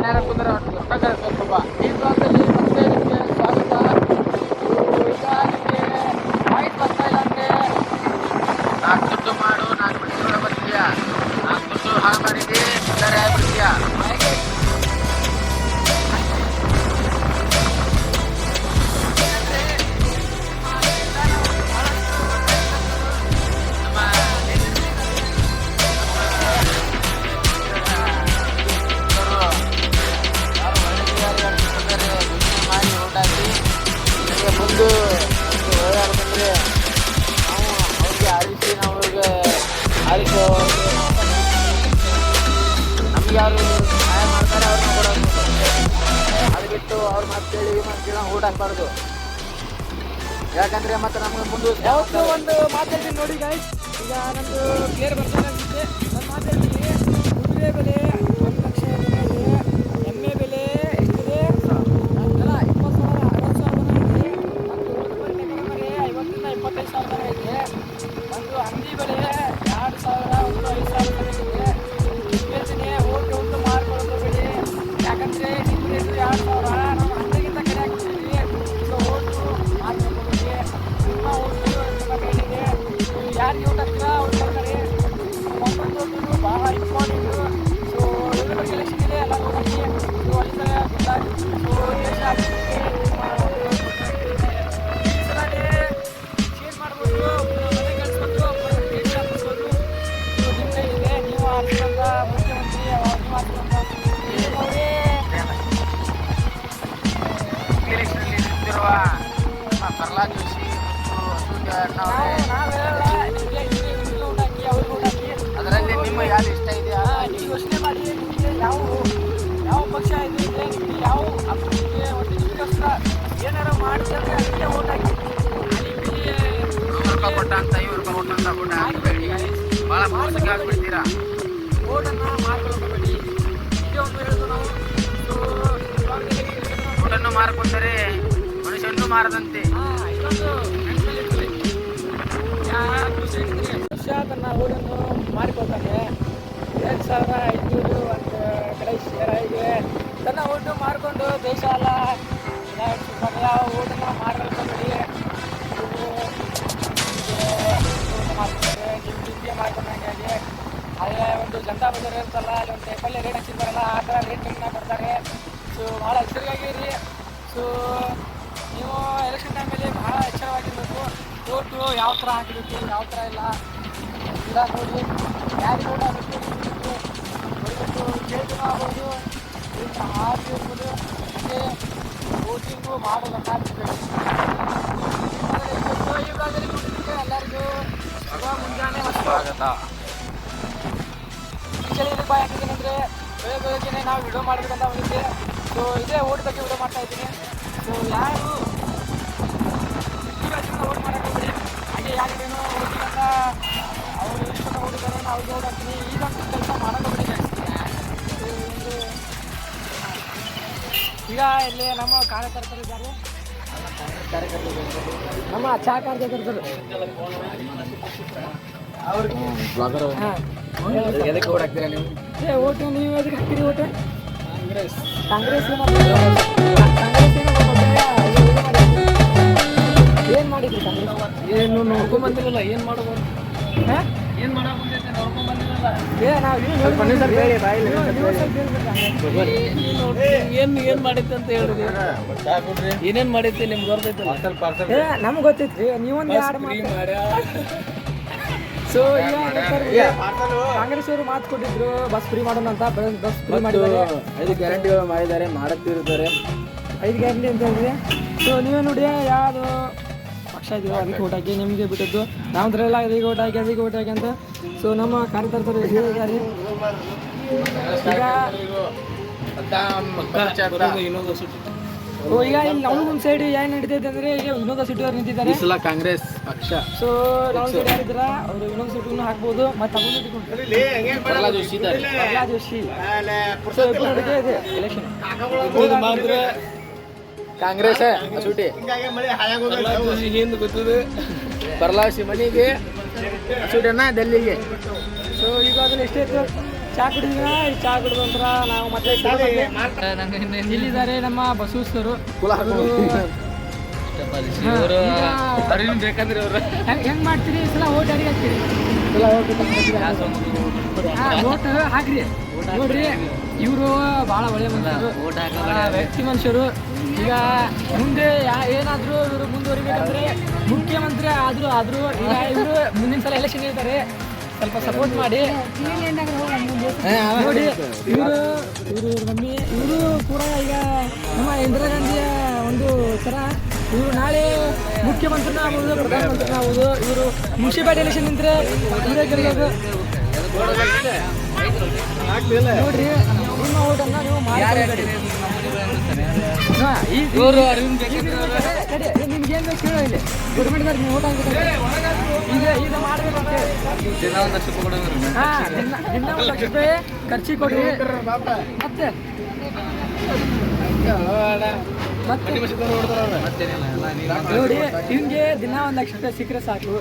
ಮನೆಯಾರ ಕುಂದ್ರೆ ಊಟ ಕಳಿಸ್ಬೇಕು ಈ ಬ್ಲಾಗಲ್ಲಿ ಮತ್ತೆ ನಿಮಗೆ ಸ್ವಾಗತ. ಈಗ ನಿಮಗೆ ವಾಯ್ಸ್ ಬರ್ತಾ ಇಲ್ಲ ಅಂದರೆ 4 ದುಡ್ಡು ಮಾಡು 4 ಬಿಟ್ಟು ಬರ್ತೀಯಾ, 4 ದುಡ್ಡು ಹಾಳು ಮಾಡಿದ್ದಿ ಸರಿ ಆಗ್ಬಿಡ್ತೀಯಾ. ಮುಂದೆ ಓಡಾಡ್ತಂದ್ರೆ ನಾವು ಅವ್ರಿಗೆ ಆರಿಸಿ ನಾವು ಅವ್ರಿಗೆ ಆರಿಸೋ ನಮ್ಗೆ ಯಾರು ಸಹಾಯ ಮಾಡ್ತಾರೆ ಅವ್ರನ್ನ ಕೊಡೋದು. ಅದು ಬಿಟ್ಟು ಅವ್ರ ಮಾತು ಕೇಳಿ ಊಟ ಹಾಕ್ಬಾರ್ದು. ಯಾಕಂದರೆ ಮತ್ತೆ ನಮ್ಗೆ ಮುಂದೆ ಯಾವತ್ತೂ ಒಂದು ಮಾತಾಡ್ತೀನಿ ನೋಡಿ ಗಾಯ್ಸ್. ಈಗ ನಮ್ಮದು ಪ್ಲೇಯರ್ ಬರ್ತಾರೆ ನಾನು ಮಾತಾಡ್ತೀನಿ. ಕುದುರೆ ಬೆಲೆ 1 ಲಕ್ಷ ಇದೆ, ಎಮ್ಮೆ ಬೆಲೆ ಎಷ್ಟಿದೆ? 50,000 ಐತೆ. ಒಂದು ಅಂಗಡಿ ಬೆಲೆ 2,000 ಒಂದು 5,000 ಇದೆ. ಹೇಳ್ತೀನಿ ಊಟ ಮಾಡ್ಕೊಳ್ಬೇಡಿ. ಯಾಕಂದರೆ ನಿಮ್ಮ ರೇಟು 2,000 ನಾವು ಅಂಗಡಿಗಿಂತ ಕಡೆ ಹಾಕ್ತೀವಿ. ಈಗ ಓಟು ಮಾಡ್ಕೊಳ್ಬೇಡಿ. ನಿಮ್ಮ ಓಟು ಬೇಡಿದೆ. ಯಾರಿಗೆ ಊಟ ಹಾಕ್ತೀರಾ ಅವ್ರು ಬರ್ತಾರೆ. ಒಂದೊಂದು ಓಟು ಭಾಳ ಇಂಪಾರ್ಟೆಂಟು. ಸೊ ಎಲ್ಲ ಎಲೆಕ್ಷನ್ ಇದೆ, ಎಲ್ಲ ಹೋಗಿ ಸೊ ಅಲ್ಲಿ ಸೊ ದೇಶ ಪ್ರಹ್ಲಾದ್ ಜೋಶಿ ಅದರಲ್ಲಿ ನಿಮ್ಮ ಯಾರು ಇಷ್ಟ ಇದೆಯಾ ನೀವು ಯೋಚನೆ ಮಾಡಿ. ನಿಮಗೆ ಯಾವ ಪಕ್ಷ ಇದೆ, ನಿಮಗೆ ಯಾವ ಅಭಿವೃದ್ಧಿಗೆ ಒಂದು ನಿಮಗೋಸ್ಕರ ಏನಾರು ಮಾಡ್ತಾರೆ ಅದಕ್ಕೆ ಓಟ್ ಹಾಕಿ. 100 ರೂಪಾಯಿ ಕೊಟ್ಟ ಅಂತ 50 ರೂಪಾಯಿ ಕೊಟ್ಟ ಅಂತ ಓಟ್ ಹಾಕಬೇಡಿ. ಭಾಳ ಮೋಸಕ್ಕೆ ಹಾಕ್ಬಿಡ್ತೀರಾ. ಓಟನ್ನು ಮಾರ್ಕೊಳ್ಬೇಡಿ. ಇದೇ ಒಂದು ಹೇಳೋದು ನಾವು. ಓಟನ್ನು ಮಾರ್ಕೊಂಡರೆ ಮನುಷ್ಯನ್ನು ಮಾರದಂತೆ. ಮನುಷ್ಯ ತನ್ನ ಓಟನ್ನು ಮಾರಿಕೊಳ್ತಾನೆ. 2,500 ಒಂದು ಕಡೆ ಶೇರ್ ಆಗಿದೆ. ತನ್ನ ಓಟು ಮಾರಿಕೊಂಡು ದೇಶ ಎಲ್ಲ ಯಾವ ಓಟನ್ನು ಮಾರ್ಕೊಳ್ಬೇಡಿ. ಮಾಡ್ತಾರೆ ನೀವು ದುಡ್ಡಿಗೆ ಮಾಡ್ಕೊಂಡಂಗೆ. ಅದೇ ಒಂದು ಜನತಾ ಬಜಾರ್ ಇರ್ತಲ್ಲ, ಅಲ್ಲಿ ಒಂದು ಟೈಪಲ್ಲಿ ರೇಟ್ ಹಾಕಿರ್ತಾರಲ್ಲ, ಆ ಥರ ರೇಟ್ ಕಮ್ಮಿ ಕೊಡ್ತಾರೆ. ಸೊ ಭಾಳ ಎಚ್ಚರಿಕೆಯಾಗಿರಿ. ಸೊ ನೀವು ಎಲೆಕ್ಷನ್ ಟೈಮಲ್ಲಿ ಭಾಳ ಎಚ್ಚರವಾಗಿರಬೇಕು. ಓಟು ಯಾವ ಥರ ಹಾಕಬೇಕು, ಯಾವ ಥರ ಇಲ್ಲ ನೋಡಿ. ಯಾರಿಗೆ ಓಟ್ ಹಾಕಬೇಕು ನೋಡಿಬಿಟ್ಟು ಕೇಳ್ತೀವಿ ಆಗ್ಬೋದು, ಆಗಿರ್ಬೋದು. ಮತ್ತು ವೋಟಿಂಗು ಮಾಡೋದಕ್ಕಾಗ್ತದೆ. ಎಲ್ಲರಿಗೂ ಮುಂಜಾನೆ ಸ್ವಾಗತ. ಇದಕ್ಕೆ ಹಾಕಿದ್ದೀನಿ ಅಂದರೆ ಬೆಳಗ್ಗೆ ನಾವು ವಿಡಿಯೋ ಮಾಡಬೇಕಂತ ಬಂದಿದ್ದೆ. ಸೊ ಇದೇ ಓಟ್ ಬಗ್ಗೆ ವಿಡಿಯೋ ಮಾಡ್ತಾ ಇದ್ದೀನಿ. ಸೊ ಯಾರು ಓಟ್ ಮಾಡೋಕ್ಕೋಗ್ರಿ. ಹಾಗೆ ಯಾರಿಗೇನು ಓಟಿಗಂತ ಅವರು ಎಷ್ಟು ಓಡಿದ್ದಾರೆ ಅವ್ರಿಗೆ ಓಟ್ ಹಾಕ್ತೀನಿ. ಈಗೊಂದು ಕೆಲಸ ಮಾಡೋಕ್ಕೋಗ್ರಿ. ಈಗ ಇಲ್ಲಿ ನಮ್ಮ ಕಾರ್ಯಕರ್ತರು ಇದ್ದಾರೆ. ನಮ್ಮ ಚಾ ಕಾರ್ಯಕರ್ತರು ಬ್ಲಾಗರ್. ಎದಕ್ಕೆ ಓಟ್ ಹಾಕ್ತೀರಾ ನೀವು? ಓಟು ನೀವು ಎದಕ್ಕೆ ಹಾಕ್ತೀರಿ ಓಟು? ಕಾಂಗ್ರೆಸ್ ಏನು ಮಾಡಿದ್ರಿ? ಕಾಂಗ್ರೆಸ್ ಏನು ನೋಡ್ಕೊಂಬಂದಿರಲ್ಲ. ಏನು ಮಾಡೋದು? ಏನು ಮಾಡೋಕೆ ನೋಡ್ಕೊಂಬಂದಿರಲ್ಲ. ಏನು ಮಾಡಿತ್ತು ಅಂತ ಹೇಳಿದ್ರಿ. ಏನೇನು ಮಾಡಿತ್ತು ನಿಮ್ಗೆ ಗೊತ್ತೈತೆ? ನಮ್ಗೆ ಗೊತ್ತೈತ್ರಿ. ನೀವೊಂದು ಯಾರು ಮಾಡ್ಯಾರ. ಸೊ ಈಗ ಕಾಂಗ್ರೆಸ್ ಅವರು ಮಾತು ಕೊಟ್ಟಿದ್ರು ಬಸ್ ಫ್ರೀ ಮಾಡೋಣ ಅಂತ. ಬಸ್ ಫ್ರೀ ಮಾಡಿದ್ದಾರೆ. 5 ಗ್ಯಾರಂಟಿಗಳು ಮಾಡಿದ್ದಾರೆ, ಮಾಡುತ್ತಿರುತ್ತಾರೆ. 5 ಗ್ಯಾರಂಟಿ ಅಂತ ಹೇಳಿದ್ರೆ ಸೊ ನೀವೇ ನೋಡಿ ಯಾವುದು ಪಕ್ಷ ಇದೆಯೋ ಅದಕ್ಕೆ ಓಟ್ ಹಾಕಿ. ನಿಮಗೆ ಬಿಟ್ಟಿದ್ದು ನಾವು ಥರಲ್ಲ ಇದಕ್ಕೆ ಓಟ್ ಹಾಕಿ ಅದಕ್ಕೆ ಓಟ್ ಹಾಕಿ ಅಂತ. ಸೊ ನಮ್ಮ ಕಾರ್ಯಕರ್ತರು ಹೇಳಿದ್ದಾರೆ. ಈಗ ಇಲ್ಲಿ ನಮಗೊಂದು ಸೈಡ್ ಏನು ನಡೀತೈತೆ ಅಂದರೆ ಈಗ ವಿನೋದ ಸಿಟಿಯವ್ರು ನಿಂತಿದ್ದಾರೆ. ಕಾಂಗ್ರೆಸ್ ಪಕ್ಷ. ಸೊ ನಾವು ಸೈಡ್ ಯಾರಿದ್ದಾರ ಅವರು ವಿನೋದ ಸಿಟಿಗೂ ಹಾಕ್ಬೋದು. ಮತ್ತು ಪ್ರಹ್ಲಾದ್ ಜೋಶಿ ಇದ್ದಾರೆ. ಪ್ರಹ್ಲಾದ್ ಜೋಶಿ ಇದೆ ಎಲೆಕ್ಷನ್ ಮಾತ್ರ ಕಾಂಗ್ರೆಸ್ ಸೂಟಿ. ಪ್ರಹ್ಲಾದ್ ಜೋಶಿ ಹಿಂದೆ ಗೊತ್ತದೆ. ಪ್ರಹ್ಲಾದ್ ಜೋಶಿ ಮನೆಗೆ ಸೂಟನ್ನ ಡೆಲ್ಲಿಗೆ. ಸೊ ಈಗ ಅದನ್ನು ಎಷ್ಟಾಯ್ತು? ಚಾ ಕುಡಿದ್ವಿ. ಚಾ ಕುಡಿದ ನಂತರ ನಾವು ಮತ್ತೆ ಇಲ್ಲಿದ್ದಾರೆ ನಮ್ಮ ಬಸವಸ್ಥರು. ಬೇಕಂದ್ರೆ ಅವರು ಹೆಂಗ್ ಮಾಡ್ತೀರಿ ಈ ಸಲ ಓಟ್ ಯಾರಿಗೆ ಹಾಕ್ತೀರಿ? ಓಟ್ ಹಾಕ್ರಿ. ನೋಡ್ರಿ ಇವರು ಬಹಳ ಒಳ್ಳೆ ಮನುಷ್ಯರು, ವ್ಯಕ್ತಿ ಮನುಷ್ಯರು. ಈಗ ಮುಂದೆ ಏನಾದ್ರು ಇವರು ಮುಂದುವರಿಬೇಕಂದ್ರೆ ಮುಖ್ಯಮಂತ್ರಿ ಆದ್ರೂ ಈಗ ಇವರು ಮುಂದಿನ ಸಲ ಎಲೆಕ್ಷನ್ ಇರ್ತಾರೆ, ಸ್ವಲ್ಪ ಸಪೋರ್ಟ್ ಮಾಡಿ. ನೋಡಿ ಇವರು ಮಮ್ಮಿ ಇವರು ಕೂಡ ಈಗ ನಮ್ಮ ಇಂದಿರಾ ಗಾಂಧಿಯ ಒಂದು ಥರ ಇವರು ನಾಳೆ ಮುಖ್ಯಮಂತ್ರಿನ ಆಗ್ಬೋದು, ಪ್ರಧಾನಮಂತ್ರಿನ ಆಗ್ಬೋದು. ಇವರು ಮುನ್ಸಿಪಾಲಿಟಿ ಎಲೆಕ್ಷನ್ ನಿಂತರೆ ಇವರೇ ಗೆಲ್ಲೋದು. ನೋಡ್ರಿ ನಿಮ್ಮ ಓಟನ್ನು ನೀವು ಮಾಡಿ. ನಿಮ್ಗೇನು ಬೇಕು ಹೇಳೋ ಇಲ್ಲಿ ಗೌರ್ಮೆಂಟ್ದವ್ರು ನೀವು ಓಟ್ ಹಾಕ್ಬೇಕು. ಈಗ ಮಾಡಬೇಕಂತೆ ದಿನ $1 ಲಕ್ಷ ಖರ್ಚಿಗೆ ಕೊಡಿ. ಮತ್ತೆ ನೋಡಿ ನಿಮ್ಗೆ ದಿನ $1 ಲಕ್ಷ ಸಿಕ್ಕರೆ ಸಾಕು.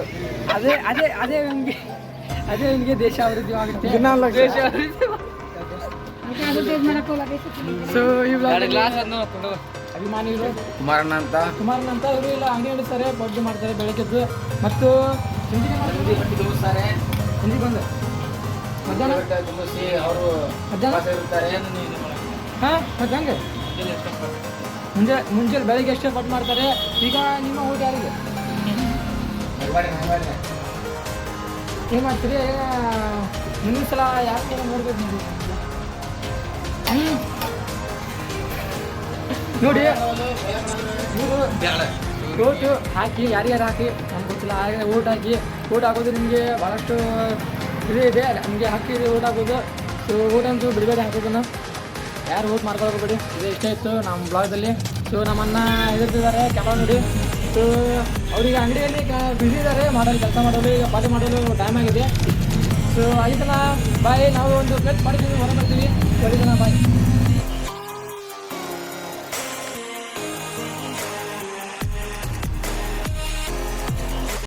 ಅದೇ ನಿಮಗೆ ದೇಶ ಅಭಿವೃದ್ಧಿ ಆಗುತ್ತೆ. ಸೊ ಅಭಿಮಾನಿಗಳು ಕುಮಾರಣ್ಣ ಅಂತ ಇವರು ಇಲ್ಲ ಅಂಗಡಿ ನಡೆಸ್ತಾರೆ, ಬಡ್ಡಿ ಮಾಡ್ತಾರೆ ಬೆಳಗ್ಗೆದ್ದು. ಮತ್ತು ಸಂಜೆ ಬಂದು ಮಧ್ಯಾಹ್ನ ಹಾಂ ಮತ್ತೆ ಹಂಗೆ ಮುಂಜಾನೆ ಬೆಳಗ್ಗೆ ಎಷ್ಟೇ ಪಟ್ಟು ಮಾಡ್ತಾರೆ. ಈಗ ನಿಮ್ಮ ಊಟ ಯಾರಿಗೆ ಏನು ಮಾಡ್ತೀರಿ? ಮುಂದಿನ ಸಲ ಯಾಕೆ ನೋಡ್ಬೇಕು ನೋಡಿ. ಓಟು ಹಾಕಿ ಯಾರ್ಯಾರು ಹಾಕಿ ನಮ್ಗೆ ಗೊತ್ತಿಲ್ಲ, ಹಾಗೆ ಓಟ್ ಹಾಕಿ. ಓಟ್ ಹಾಕೋದು ನಿಮಗೆ ಭಾಳಷ್ಟು ಇದೆ, ನಮಗೆ ಹಾಕಿರಿ ಓಟ್ ಹಾಕೋದು. ಸೊ ಓಟ್ ಅಂತೂ ಬಿಡಬೇಡಿ ಹಾಕೋದನ್ನು, ಯಾರು ಓಟ್ ಮಾಡ್ಕೊಳ್ಬೇಡಿ. ಇದು ಇಷ್ಟ ಇತ್ತು ನಮ್ಮ ಬ್ಲಾಗ್ದಲ್ಲಿ. ಸೊ ನಮ್ಮನ್ನು ಎದುರ್ತಿದ್ದಾರೆ ಕ್ಯಾಮ್ರಾ ನೋಡಿ. ಸೊ ಅವ್ರಿಗೆ ಅಂಗಡಿಯಲ್ಲಿ ಬಿಸಿ ಇದ್ದಾರೆ, ಕೆಲಸ ಮಾಡಲು ಈಗ ಪಾಠ ಮಾಡಲು ಟೈಮ್ ಆಗಿದೆ. ಸೊ 5 ಜನ ಬಾಯ್, ನಾವು ಒಂದು ಪ್ಲೇಟ್ ಮಾಡಿದ್ದೀವಿ, ಹೊರ ಬರ್ತೀವಿ. 10 ಜನ ಬಾಯ್.